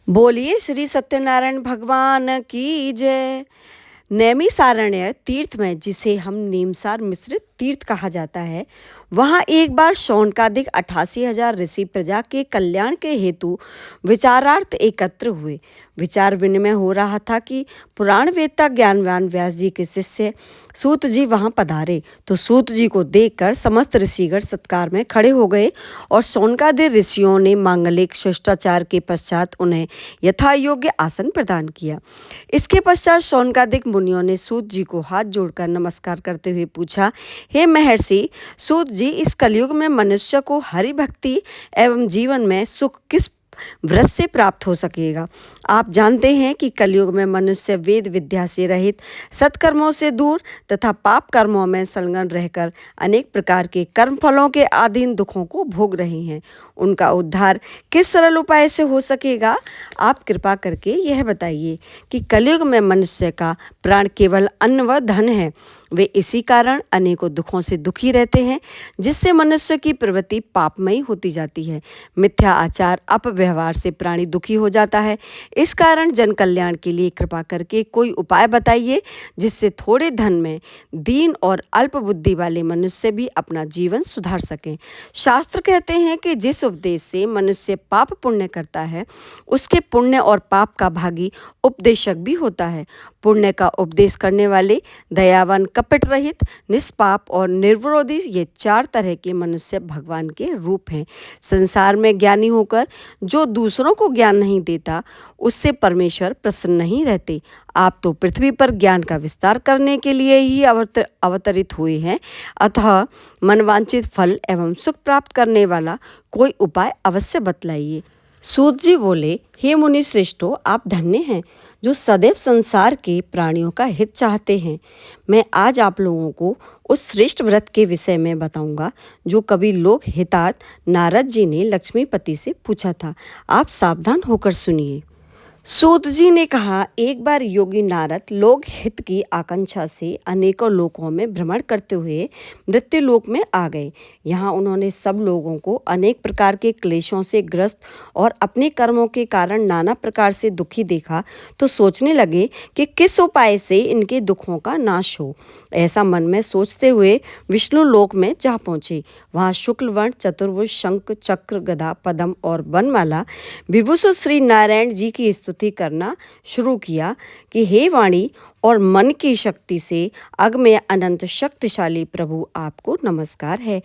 बोलिए श्री सत्यनारायण भगवान की जय। नैमिषारण्य तीर्थ में, जिसे हम नीमसार मिश्रित तीर्थ कहा जाता है, वहाँ एक बार शौनकादिक 88,000 ऋषि प्रजा के कल्याण के हेतु विचारार्थ एकत्र हुए। विचार विनिमय हो रहा था कि पुराण वेत्ता ज्ञानवान व्यास जी के शिष्य सूत जी वहां पधारे, तो सूत जी को देखकर समस्त ऋषिगण सत्कार में खड़े हो गए और शौनकादि ऋषियों ने मांगलिक शिष्टाचार के पश्चात उन्हें यथा योग्य आसन प्रदान किया। इसके पश्चात शौनकादिक मुनियों ने सूत जी को हाथ जोड़कर नमस्कार करते हुए पूछा, हे महर्षि सूत जी, इस कलयुग में मनुष्य को हरि भक्ति एवं जीवन में सुख किस व्रत से प्राप्त हो सकेगा? आप जानते हैं कि कलयुग में मनुष्य वेद विद्या से रहित, सत्कर्मों से दूर तथा पाप कर्मों में संलग्न रहकर अनेक प्रकार के कर्म फलों के अधीन दुखों को भोग रहे हैं। उनका उद्धार किस सरल उपाय से हो सकेगा? आप कृपा करके यह बताइए कि कलयुग में मनुष्य का प्राण केवल अन्न व धन है। वे इसी कारण अनेकों दुखों से दुखी रहते हैं, जिससे मनुष्य की प्रवृत्ति पापमयी होती जाती है। मिथ्या आचार अपव्यवहार से प्राणी दुखी हो जाता है। इस कारण जन कल्याण के लिए कृपा करके कोई उपाय बताइए, जिससे थोड़े धन में दीन और अल्प बुद्धि वाले मनुष्य भी अपना जीवन सुधार सकें। शास्त्र कहते हैं कि जिस उपदेश से मनुष्य पाप पुण्य करता है, उसके पुण्य और पाप का भागी उपदेशक भी होता है। पुण्य का उपदेश करने वाले दयावान, कपट रहित, निष्पाप और निर्विरोधी, ये 4 तरह के मनुष्य भगवान के रूप हैं। संसार में ज्ञानी होकर जो दूसरों को ज्ञान नहीं देता, उससे परमेश्वर प्रसन्न नहीं रहते। आप तो पृथ्वी पर ज्ञान का विस्तार करने के लिए ही अवतरित हुए हैं, अतः मनवांछित फल एवं सुख प्राप्त करने वाला कोई उपाय अवश्य बतलाइए। सूत जी बोले, हे मुनि श्रेष्ठों, आप धन्य हैं जो सदैव संसार के प्राणियों का हित चाहते हैं। मैं आज आप लोगों को उस श्रेष्ठ व्रत के विषय में बताऊंगा जो कभी लोक हितार्थ नारद जी ने लक्ष्मीपति से पूछा था। आप सावधान होकर सुनिए। सूत जी ने कहा, एक बार योगी नारद लोक हित की आकांक्षा से अनेकों लोकों में भ्रमण करते हुए मृत्यु लोक में आ गए। यहाँ उन्होंने सब लोगों को अनेक प्रकार के क्लेशों से ग्रस्त और अपने कर्मों के कारण नाना प्रकार से दुखी देखा, तो सोचने लगे कि किस उपाय से इनके दुखों का नाश हो। ऐसा मन में सोचते हुए विष्णु लोक में जा पहुँचे। वहाँ शुक्ल वर्ण, चतुर्भुज, शंख, चक्र, गदा, पद्म और वनमाला विभूषित श्री नारायण जी की स्तुति करना शुरू किया कि हे वाणी और मन की शक्ति से अगम्य अनंत शक्तिशाली प्रभु, आपको नमस्कार है।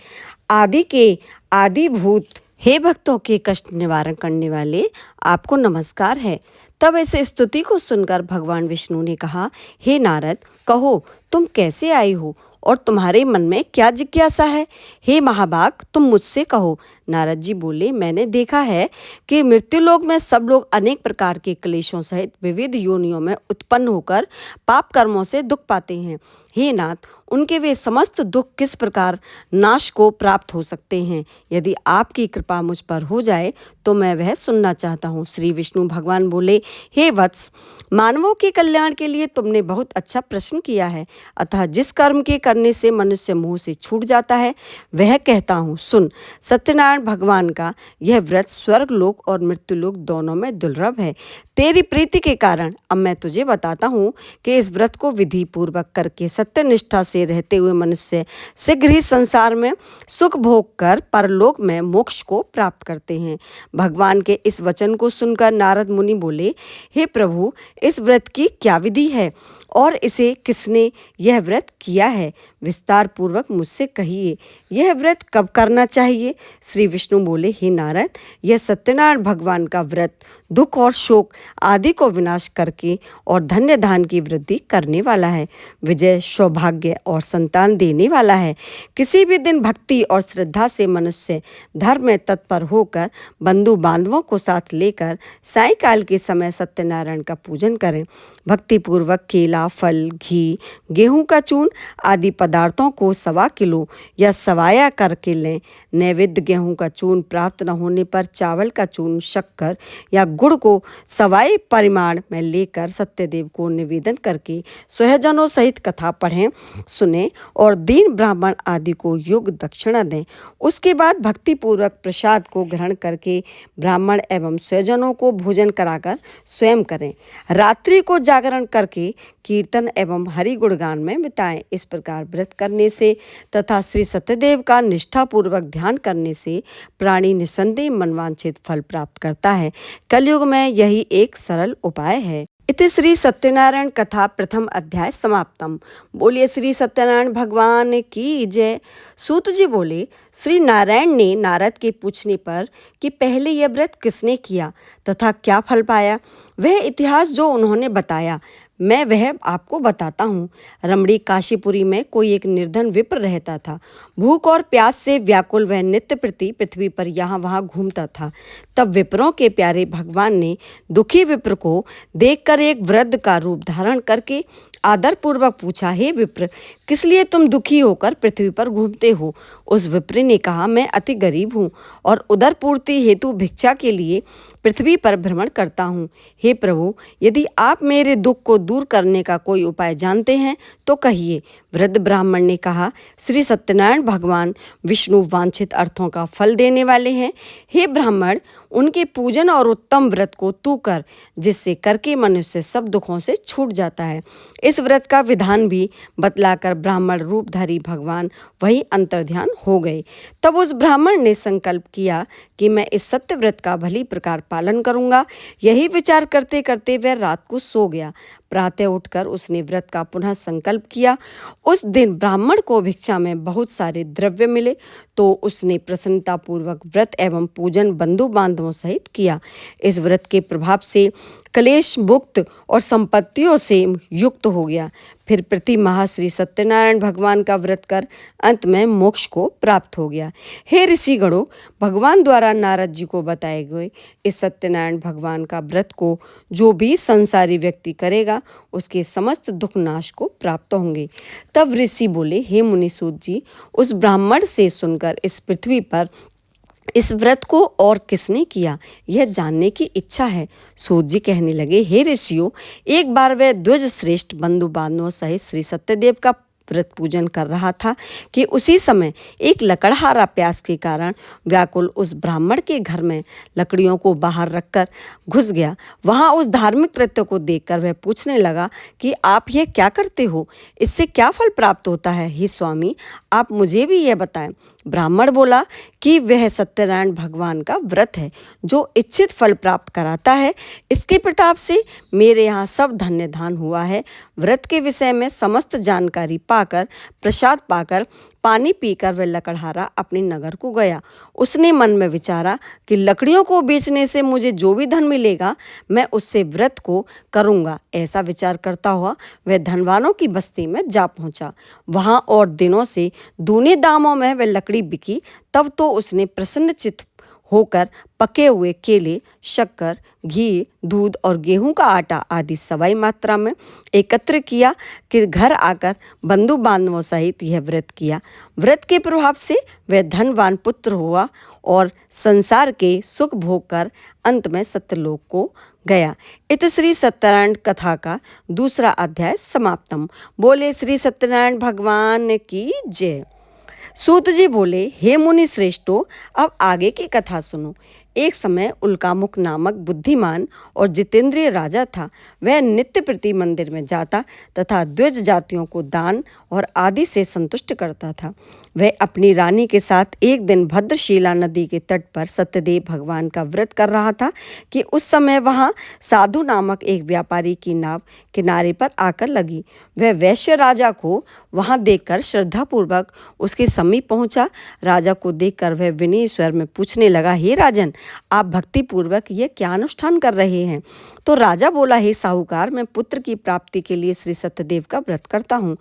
आदि के आदिभूत, हे भक्तों के कष्ट निवारण करने वाले, आपको नमस्कार है। तब इस स्तुति को सुनकर भगवान विष्णु ने कहा, हे नारद, कहो तुम कैसे आए हो और तुम्हारे मन में क्या जिज्ञासा है? हे महाभाग, तुम मुझसे कहो। नारद जी बोले, मैंने देखा है कि मृत्युलोक में सब लोग अनेक प्रकार के क्लेशों सहित विविध योनियों में उत्पन्न होकर पाप कर्मों से दुख पाते हैं। हे नाथ, उनके वे समस्त दुख किस प्रकार नाश को प्राप्त हो सकते हैं? यदि आपकी कृपा मुझ पर हो जाए तो मैं वह सुनना चाहता हूँ। श्री विष्णु भगवान बोले, हे वत्स, मानवों के कल्याण के लिए तुमने बहुत अच्छा प्रश्न किया है। अतः जिस कर्म के करने से मनुष्य मुंह से छूट जाता है, वह कहता हूँ, सुन। सत्यनारायण भगवान का यह व्रत स्वर्ग लोक और मृत्यु लोक दोनों में दुर्लभ है। तेरी प्रीति के कारण अब मैं तुझे बताता हूँ कि इस व्रत को विधि पूर्वक करके सत्यनिष्ठा से रहते हुए मनुष्य शीघ्र ही संसार में सुख भोग कर परलोक में मोक्ष को प्राप्त करते हैं। भगवान के इस वचन को सुनकर नारद मुनि बोले, हे प्रभु, इस व्रत की क्या विधि है और इसे किसने यह व्रत किया है? विस्तार पूर्वक मुझसे कहिए। यह व्रत कब करना चाहिए? श्री विष्णु बोले, हे नारद, यह सत्यनारायण भगवान का व्रत दुख और शोक आदि को विनाश करके और धन्य धान की वृद्धि करने वाला है। विजय, सौभाग्य और संतान देने वाला है। किसी भी दिन भक्ति और श्रद्धा से मनुष्य धर्म में तत्पर होकर बंधु बांधवों को साथ लेकर सायंकाल के समय सत्यनारायण का पूजन करें। भक्तिपूर्वक केला, फल, घी, गेहूं का चूर्ण आदि पदार्थों को 1.25 किलो या सवाया करके लें। नैवेद्य गेहूं का चूर्ण प्राप्त न होने पर चावल का चूर्ण, शक्कर या गुड़ को सवाई परिमाण में लेकर सत्यदेव को निवेदन करके स्वजनों सहित कथा पढ़ें, सुने और दीन ब्राह्मण आदि को योग दक्षिणा दें। उसके बाद भक्तिपूर्वक प्रसाद को ग्रहण करके ब्राह्मण एवं स्वजनों को भोजन कराकर स्वयं करें। रात्रि को जागरण करके कीर्तन एवं हरि गुणगान में बिताएं। इस प्रकार व्रत करने से तथा श्री सत्यदेव का निष्ठापूर्वक ध्यान करने से प्राणी निसंदेह मनवांछित फल प्राप्त करता है। कलयुग में यही एक सरल उपाय है। इति श्री सत्यनारायण कथा प्रथम अध्याय समाप्तम। बोलिए श्री सत्यनारायण भगवान की जय। सूत जी बोले, श्री नारायण ने नारद के पूछने पर कि पहले यह व्रत किसने किया तथा क्या फल पाया, वह इतिहास जो उन्होंने बताया मैं वह आपको बताता हूँ। रमणी काशीपुरी में कोई एक निर्धन विप्र रहता था। भूख और प्यास से व्याकुल वह नित्य प्रति पृथ्वी पर यहाँ वहाँ घूमता था। तब विप्रों के प्यारे भगवान ने दुखी विप्र को देखकर एक वृद्ध का रूप धारण करके आदरपूर्वक पूछा, हे विप्र, किस लिए तुम दुखी होकर पृथ्वी पर घूमते हो? उस विप्र ने कहा, मैं अति गरीब हूँ और उदर पूर्ति हेतु भिक्षा के लिए पृथ्वी पर भ्रमण करता हूँ। हे प्रभु, यदि आप मेरे दुख को दूर करने का कोई उपाय जानते हैं तो कहिए। वृद्ध ब्राह्मण ने कहा, श्री सत्यनारायण भगवान विष्णु वांछित अर्थों का फल देने वाले हैं। हे ब्राह्मण, उनके पूजन और उत्तम व्रत को तू कर, जिससे करके मनुष्य सब दुखों से छूट जाता है। इस व्रत का विधान भी बतलाकर ब्राह्मण रूपधारी भगवान वहीं अंतर्ध्यान हो गए। तब उस ब्राह्मण ने संकल्प किया कि मैं इस सत्य व्रत का भली प्रकार पालन करूंगा। यही विचार करते करते वह रात को सो गया। प्रातः उठकर उसने व्रत का पुनः संकल्प किया। उस दिन ब्राह्मण को भिक्षा में बहुत सारे द्रव्य मिले, तो उसने प्रसन्नतापूर्वक व्रत एवं पूजन बंधु बांधवों सहित किया। इस व्रत के प्रभाव से क्लेश मुक्त और संपत्तियों से युक्त हो गया। फिर प्रति माह श्री सत्यनारायण भगवान का व्रत कर अंत में मोक्ष को प्राप्त हो गया। हे ऋषिगणों, भगवान द्वारा नारद जी को बताए गए इस सत्यनारायण भगवान का व्रत को जो भी संसारी व्यक्ति करेगा उसके समस्त दुख नाश को प्राप्त होंगे। तब ऋषि बोले, हे मुनिसूत जी, उस ब्राह्मण से सुनकर इस पृथ्वी पर इस व्रत को और किसने किया, यह जानने की इच्छा है। सूत जी कहने लगे, हे ऋषियों, एक बार वह द्विज श्रेष्ठ बंधु बांधवों सहित श्री सत्यदेव का व्रत पूजन कर रहा था कि उसी समय एक लकड़हारा प्यास के कारण व्याकुल उस ब्राह्मण के घर में लकड़ियों को बाहर रखकर घुस गया। वहां उस धार्मिक कृत्य को देखकर वह पूछने लगा कि आप यह क्या करते हो, इससे क्या फल प्राप्त होता है? हे स्वामी, आप मुझे भी यह बताएं। ब्राह्मण बोला कि वह सत्यनारायण भगवान का व्रत है जो इच्छित फल प्राप्त कराता है। इसके प्रताप से मेरे यहाँ सब धन्य धान हुआ है। व्रत के विषय में समस्त जानकारी पाकर, प्रसाद पाकर, पानी पीकर वह लकड़हारा अपने नगर को गया। उसने मन में विचारा कि लकड़ियों को बेचने से मुझे जो भी धन मिलेगा मैं उससे व्रत को करूँगा। ऐसा विचार करता हुआ वह धनवानों की बस्ती में जा पहुँचा। वहाँ और दिनों से दूने दामों में वह लकड़ी बिकी। तब तो उसने प्रसन्नचित्त होकर पके हुए केले, शक्कर, घी, दूध और गेहूं का आटा आदि सवाई मात्रा में एकत्र किया कि घर आकर बंधु बांधवों सहित यह व्रत किया। व्रत के प्रभाव से वह धनवान पुत्र हुआ और संसार के सुख भोग कर अंत में सत्यलोक को गया। इत श्री सत्यनारायण कथा का दूसरा अध्याय समाप्तम। बोले श्री सत्यनारायण भगवान की जय। सूत जी बोले, हे मुनि श्रेष्ठो, अब आगे की कथा सुनो। एक समय उल्कामुख नामक बुद्धिमान और जितेंद्रिय राजा था। वह नित्य प्रति मंदिर में जाता तथा द्विज जातियों को दान और आदि से संतुष्ट करता था। वह अपनी रानी के साथ एक दिन भद्रशिला नदी के तट पर सत्यदेव भगवान का व्रत कर रहा था कि उस समय वहाँ साधु नामक एक व्यापारी की नाव किनारे पर आकर लगी। वह वैश्य राजा को वहाँ देखकर श्रद्धापूर्वक उसके समीप पहुँचा। राजा को देखकर वह विनय स्वर में पूछने लगा, हे राजन, आप भक्तिपूर्वक यह क्या अनुष्ठान कर रहे हैं? तो राजा बोला, हे साहूकार, मैं पुत्र की प्राप्ति के लिए श्री सत्यदेव का व्रत करता हूँ।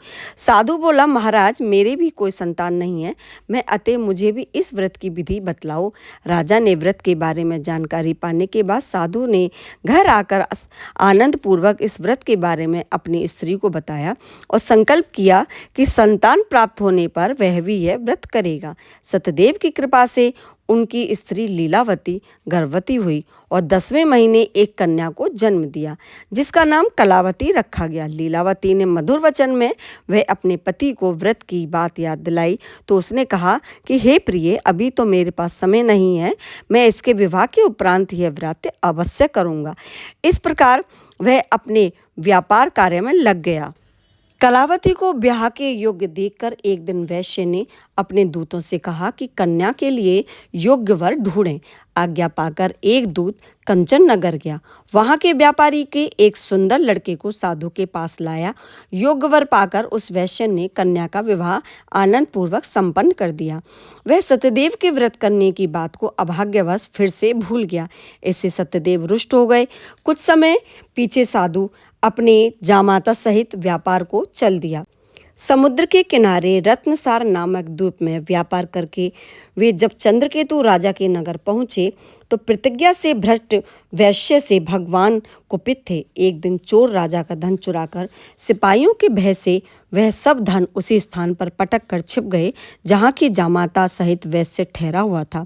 साधु बोला, महाराज मेरे भी कोई संतान नहीं है, मैं अतः मुझे भी इस व्रत की विधि बतलाओ। राजा ने व्रत के बारे में जानकारी पाने के बाद साधु ने घर आकर आनंद पूर्वक इस व्रत के बारे में अपनी स्त्री को बताया और संकल्प किया कि संतान प्राप्त होने पर वह भी यह व्रत करेगा। सत्यदेव की कृपा से उनकी स्त्री लीलावती गर्भवती हुई और 10वें महीने एक कन्या को जन्म दिया, जिसका नाम कलावती रखा गया। लीलावती ने मधुर वचन में वह अपने पति को व्रत की बात याद दिलाई तो उसने कहा कि हे प्रिय, अभी तो मेरे पास समय नहीं है, मैं इसके विवाह के उपरांत यह व्रत अवश्य करूँगा। इस प्रकार वह अपने व्यापार कार्य में लग गया। कलावती को ब्याह के योग्य देखकर एक दिन वैश्य ने अपने दूतों से कहा कि कन्या के लिए योग्य वर ढूंढें। आज्ञा पाकर एक दूत कंचन नगर गया। वहां के व्यापारी के एक सुंदर लड़के को साधु के पास लाया। योग्य वर पाकर उस वैश्य ने कन्या का विवाह आनंद पूर्वक संपन्न कर दिया। वह सत्यदेव के व्रत करने की बात को अभाग्यवश फिर से भूल गया। इससे सत्यदेव रुष्ट हो गए। कुछ समय पीछे साधु अपने जामाता सहित व्यापार को चल दिया। समुद्र के किनारे रत्नसार नामक द्वीप में व्यापार करके वे जब चंद्रकेतु राजा के नगर पहुँचे तो प्रतिज्ञा से भ्रष्ट वैश्य से भगवान कुपित थे। एक दिन चोर राजा का धन चुराकर सिपाहियों के भय से वह सब धन उसी स्थान पर पटक कर छिप गए जहाँ की जामाता सहित वैश्य ठहरा हुआ था।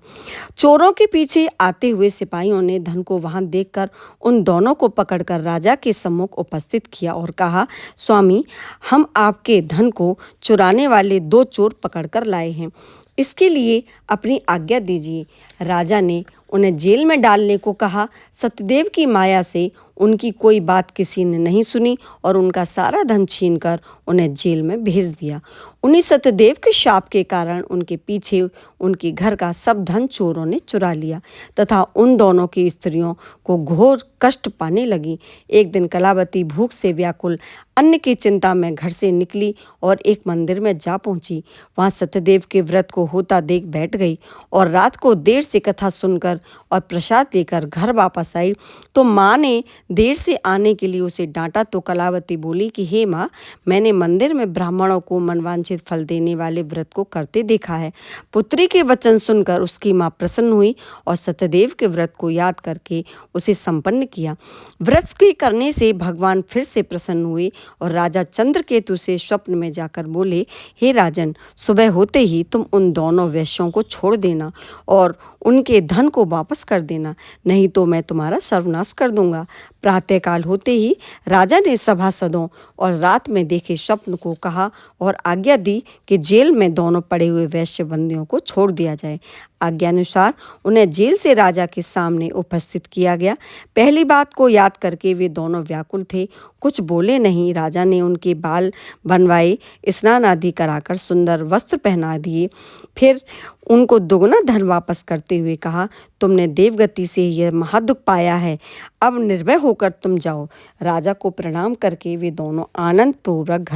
चोरों के पीछे आते हुए सिपाहियों ने धन को वहां देखकर उन दोनों को पकड़कर राजा के सम्मुख उपस्थित किया और कहा, स्वामी, हम आपके धन को चुराने वाले 2 चोर पकड़कर लाए हैं, इसके लिए अपनी आज्ञा दीजिए। राजा ने उन्हें जेल में डालने को कहा। सत्यदेव की माया से उनकी कोई बात किसी ने नहीं सुनी और उनका सारा धन छीनकर उन्हें जेल में भेज दिया। उन्हीं सत्यदेव के शाप के कारण उनके पीछे उनके घर का सब धन चोरों ने चुरा लिया तथा उन दोनों की स्त्रियों को घोर कष्ट पाने लगी। एक दिन कलावती भूख से व्याकुल अन्न की चिंता में घर से निकली और एक मंदिर में जा पहुंची। वहां सत्यदेव के व्रत को होता देख बैठ गई और रात को देर से कथा सुनकर और प्रसाद लेकर घर वापस आई तो माँ ने देर से आने के लिए उसे डांटा तो कलावती बोली कि हे माँ, मैंने मंदिर में ब्राह्मणों को मनवांछित फल देने वाले व्रत को करते देखा है। पुत्री के वचन सुनकर उसकी माँ प्रसन्न हुई और सत्यदेव के व्रत को याद करके उसे संपन्न किया। व्रत के करने से भगवान फिर से प्रसन्न हुए और राजा चंद्रकेतु से स्वप्न में जाकर बोले, हे राजन, सुबह होते ही तुम उन दोनों वैश्यों को छोड़ देना और उनके धन को वापस कर देना, नहीं तो मैं तुम्हारा सर्वनाश कर दूंगा। प्रातःकाल होते ही राजा ने सभासदों और रात में देखे स्वप्न को कहा और आज्ञा दी कि जेल में दोनों पड़े हुए वैश्य बंदियों को छोड़ दिया जाए। आज्ञानुसार उन्हें जेल से राजा के सामने उपस्थित किया गया। पहली बात को याद करके वे दोनों व्याकुल थे, कुछ बोले नहीं। राजा ने उनके बाल बनवाए, स्नान आदि कराकर सुंदर वस्त्र पहना दिए। फिर उनको दुगना धन वापस करते हुए कहा, तुमने देवगति से यह महादुख पाया है, अब निर्भय होकर तुम जाओ। राजा को प्रणाम करके वे दोनों आनंद पूर्वक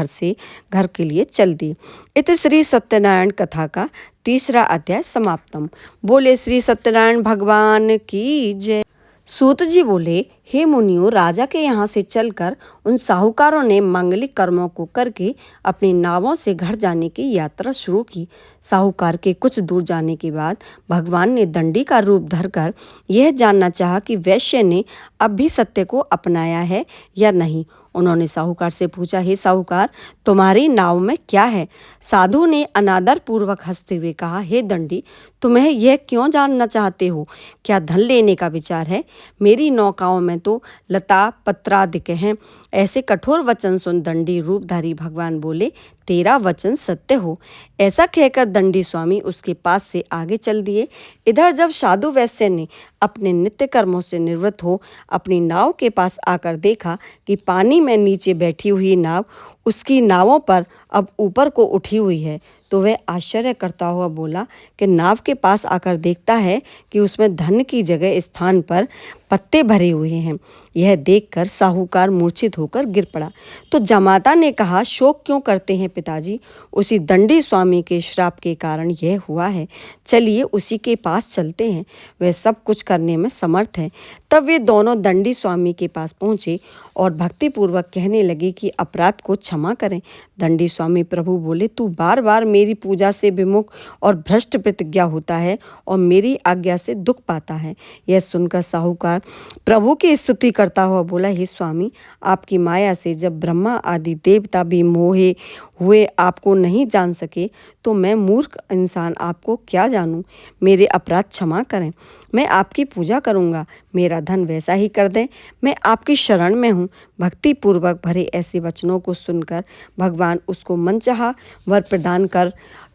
घर के लिए चल दिए। इत श्री सत्यनारायण कथा का 3रा अध्याय समाप्तम। बोले श्री सत्यनारायण भगवान की जय। सूत जी बोले, हे मुनियों, राजा के यहाँ से चलकर उन साहूकारों ने मांगलिक कर्मों को करके अपनी नावों से घर जाने की यात्रा शुरू की। साहूकार के कुछ दूर जाने के बाद भगवान ने दंडी का रूप धरकर यह जानना चाहा कि वैश्य ने अब भी सत्य को अपनाया है या नहीं। उन्होंने साहूकार से पूछा, हे साहूकार, तुम्हारी नाव में क्या है? साधु ने अनादर पूर्वक हंसते हुए कहा, हे दंडी, तुम्हें यह क्यों जानना चाहते हो? क्या धन लेने का विचार है? मेरी नौकाओं में तो लता पत्रादिक हैं। ऐसे कठोर वचन सुन दंडी रूपधारी भगवान बोले, तेरा वचन सत्य हो। ऐसा कहकर दंडी स्वामी उसके पास से आगे चल दिए। इधर जब साधु वैश्य ने अपने नित्य कर्मों से निवृत्त हो अपनी नाव के पास आकर देखा कि पानी में नीचे बैठी हुई नाव उसकी नावों पर अब ऊपर को उठी हुई है, तो वह आश्चर्य करता हुआ बोला कि नाव के पास आकर देखता है कि उसमें धन की जगह स्थान पर पत्ते भरे हुए हैं। यह देखकर साहूकार मूर्छित होकर गिर पड़ा। तो जमाता ने कहा, शोक क्यों करते हैं पिताजी? उसी दंडी स्वामी के श्राप के कारण यह हुआ है। चलिए उसी के पास चलते हैं, वह सब कुछ करने में समर्थ है। तब वे दोनों दंडी स्वामी के पास पहुँचे और भक्तिपूर्वक कहने लगे कि अपराध को क्षमा क्षमा करें। दंडी स्वामी प्रभु बोले, तू बार बार मेरी पूजा से विमुख और भ्रष्ट प्रतिज्ञा होता है और मेरी आज्ञा से दुख पाता है। यह सुनकर साहूकार प्रभु की स्तुति करता हुआ बोला, हे स्वामी, आपकी माया से जब ब्रह्मा आदि देवता भी मोहे हुए आपको नहीं जान सके तो मैं मूर्ख इंसान आपको क्या जानूं। मेरे अपराध क्षमा करें, मैं आपकी पूजा करूंगा, मेरा धन वैसा ही कर दें, मैं आपकी शरण में हूँ। भक्ति पूर्वक भरे ऐसे वचनों को सुनकर भगवान उसको मनचाहा वर प्रदान कर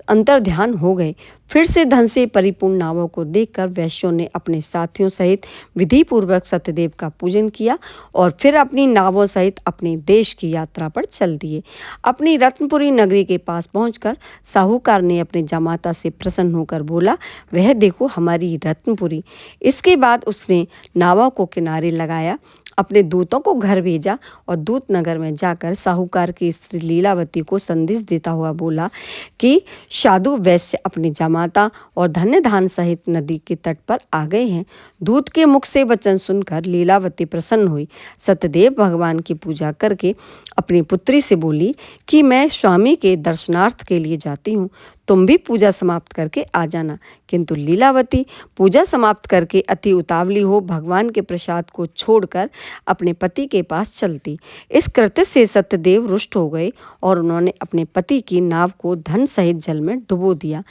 अंतर्ध्यान हो गए। फिर से धन से परिपूर्ण नावों को देखकर वैश्यों ने अपने साथियों सहित विधि पूर्वक सत्यदेव का पूजन किया और फिर अपनी नावों सहित अपने देश की यात्रा पर चल दिए। अपनी रत्नपुरी नगरी के पास पहुंचकर साहूकार ने अपने जमाता से प्रसन्न होकर बोला, वह देखो हमारी रत्नपुरी। इसके बाद उसने नावों को किनारे लगाया, अपने दूतों को घर भेजा और दूत नगर में जाकर साहूकार की स्त्री लीलावती को संदेश देता हुआ बोला कि साधु वैश्य अपने जमाता और धन्य धान सहित नदी के तट पर आ गए हैं। दूत के मुख से वचन सुनकर लीलावती प्रसन्न हुई। सत्यदेव भगवान की पूजा करके अपनी पुत्री से बोली कि मैं स्वामी के दर्शनार्थ के लिए जाती हूँ, तुम भी पूजा समाप्त करके आ जाना। किंतु लीलावती पूजा समाप्त करके अति उतावली हो भगवान के प्रसाद को छोड़कर अपने पति के पास चलती। इस कृत्य से सत्यदेव रुष्ट हो गए और उन्होंने अपने पति की नाव को धन सहित जल में डुबो दिया।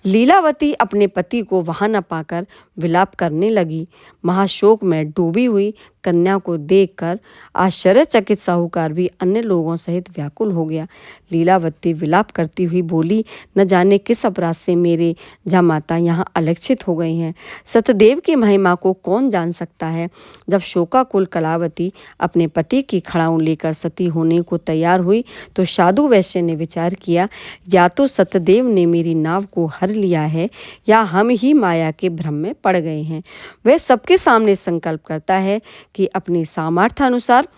लीलावती अपने पति को वहां न पाकर विलाप करने लगी। महाशोक में डूबी हुई कन्या को देखकर आश्चर्यचकित साहूकार भी अन्य लोगों सहित व्याकुल हो गया। लीलावती विलाप करती हुई बोली, न जाने किस अपराध से मेरे जामाता यहाँ अलक्षित हो गए हैं। सत्यदेव की महिमा को कौन जान सकता है। जब शोकाकुल कलावती अपने पति की खड़ाऊं लेकर सती होने को तैयार हुई तो साधु वैश्य ने विचार किया, या तो सत्यदेव ने मेरी नाव को हर लिया है या हम ही माया के भ्रम में पड़ गए हैं। वह सबके सामने संकल्प करता है कि अपनी सामर्थ्य अनुसार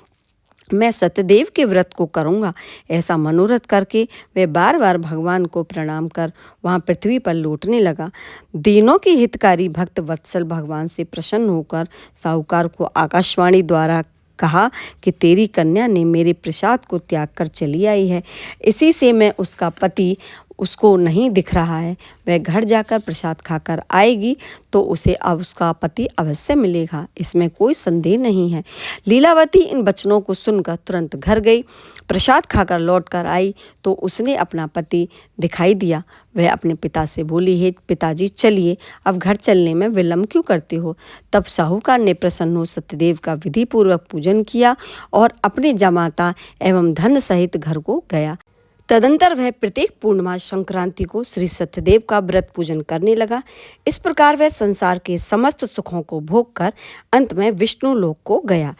मैं सत्यदेव के व्रत को करूँगा। ऐसा मनोरथ करके वे बार बार भगवान को प्रणाम कर वहाँ पृथ्वी पर लौटने लगा। दीनों के हितकारी भक्त वत्सल भगवान से प्रसन्न होकर साहूकार को आकाशवाणी द्वारा कहा कि तेरी कन्या ने मेरे प्रसाद को त्याग कर चली आई है, इसी से मैं उसका पति उसको नहीं दिख रहा है। वह घर जाकर प्रसाद खाकर आएगी तो उसे अब उसका पति अवश्य मिलेगा, इसमें कोई संदेह नहीं है। लीलावती इन वचनों को सुनकर तुरंत घर गई। प्रसाद खाकर लौटकर आई तो उसने अपना पति दिखाई दिया। वह अपने पिता से बोली, हे पिताजी, चलिए अब घर चलने में विलम्ब क्यों करते हो। तब साहूकार ने प्रसन्न हो सत्यदेव का विधि पूर्वक पूजन किया और अपने जमाता एवं धन सहित घर को गया। तदंतर वह प्रत्येक पूर्णिमा संक्रांति को श्री सत्यदेव का व्रत पूजन करने लगा। इस प्रकार वह संसार के समस्त सुखों को भोग कर अंत में विष्णु लोक को गया।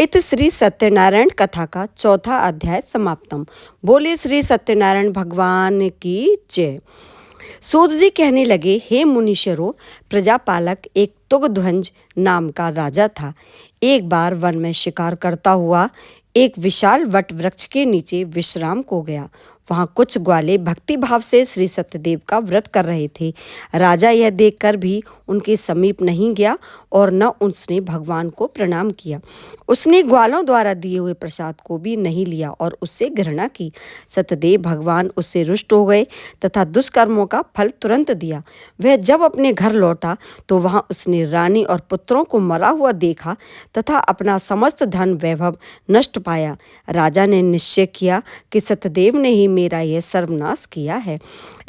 इत श्री सत्यनारायण कथा का चौथा अध्याय समाप्तम। बोले श्री सत्यनारायण भगवान की जय। सूत जी कहने लगे, हे मुनीश्वरों, प्रजापालक एक तुगध्वज नाम का राजा था। एक बार वन में शिकार करता हुआ एक विशाल वट वृक्ष के नीचे विश्राम को गया। वहाँ कुछ ग्वाले भक्ति भाव से श्री सत्यदेव का व्रत कर रहे थे। राजा यह देखकर भी उनके समीप नहीं गया और न उसने भगवान को प्रणाम किया। उसने ग्वालों द्वारा दिए हुए प्रसाद को भी नहीं लिया और उससे घृणा की। सत्यदेव भगवान उससे रुष्ट हो गए तथा दुष्कर्मों का फल तुरंत दिया। वह जब अपने घर लौटा तो वहाँ उसने रानी और पुत्रों को मरा हुआ देखा तथा अपना समस्त धन वैभव नष्ट पाया। राजा ने निश्चय किया कि सत्यदेव ने ही मेरा यह सर्वनाश किया है।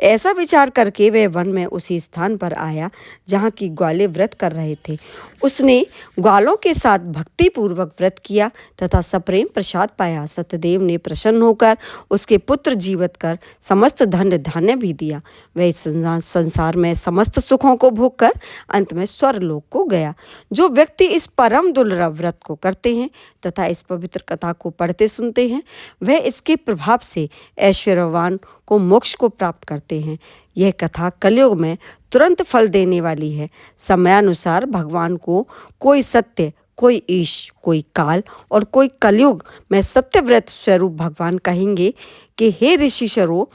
ऐसा विचार करके वह वन में उसी स्थान पर आया जहाँ की ग्वाले व्रत कर रहे थे। उसने ग्वालों के साथ भक्ति पूर्वक व्रत किया तथा सप्रेम प्रसाद पाया। सत्यदेव ने प्रसन्न होकर उसके पुत्र जीवित कर समस्त धन धान्य भी दिया। वह इस संसार में समस्त सुखों को भोग कर अंत में स्वर्गलोक को गया। जो व्यक्ति इस परम दुर्लभ व्रत को करते हैं तथा इस पवित्र कथा को पढ़ते सुनते हैं, वह इसके प्रभाव से ऐश्वर्यवान को मोक्ष को प्राप्त करते हैं। यह कथा कलयुग में तुरंत फल देने वाली है। समयानुसार भगवान को कोई सत्य, कोई ईश, कोई काल और कोई कलयुग में सत्यव्रत स्वरूप भगवान कहेंगे कि हे ऋषिश्वरों,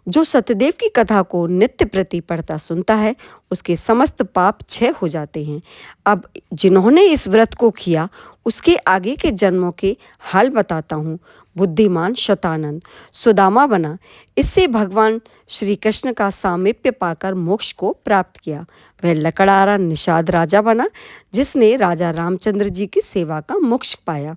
जो सत्यदेव की कथा को नित्य प्रति पढ़ता सुनता है उसके समस्त पाप क्षय हो जाते हैं। अब जिन्होंने इस व्रत को किया उसके आगे के जन्मों के हाल बताता हूँ। बुद्धिमान शतानंद सुदामा बना। इससे भगवान श्री कृष्ण का सामीप्य पाकर मोक्ष को प्राप्त किया। वह लकड़हारा निषाद राजा बना जिसने राजा रामचंद्र जी की सेवा का मोक्ष पाया।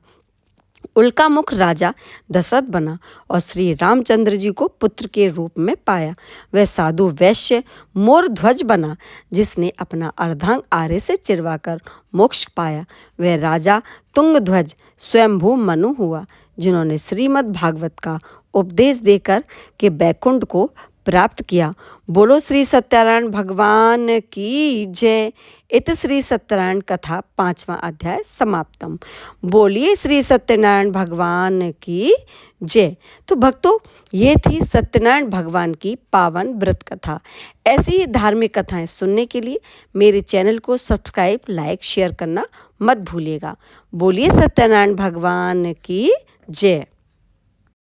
उल्कामुख राजा दशरथ बना और श्री रामचंद्र जी को पुत्र के रूप में पाया। वह साधु वैश्य मोरध्वज बना जिसने अपना अर्धांग आर्य से चिरवाकर मोक्ष पाया। वह राजा तुंगध्वज स्वयंभू मनु हुआ जिन्होंने श्रीमद् भागवत का उपदेश देकर के बैकुंठ को प्राप्त किया। बोलो श्री सत्यनारायण भगवान की जय। इत श्री सत्यनारायण कथा 5वां अध्याय समाप्तम। बोलिए श्री सत्यनारायण भगवान की जय। तो भक्तों, ये थी सत्यनारायण भगवान की पावन व्रत कथा। ऐसी ही धार्मिक कथाएं सुनने के लिए मेरे चैनल को सब्सक्राइब, लाइक, शेयर करना मत भूलिएगा। बोलिए सत्यनारायण भगवान की जय।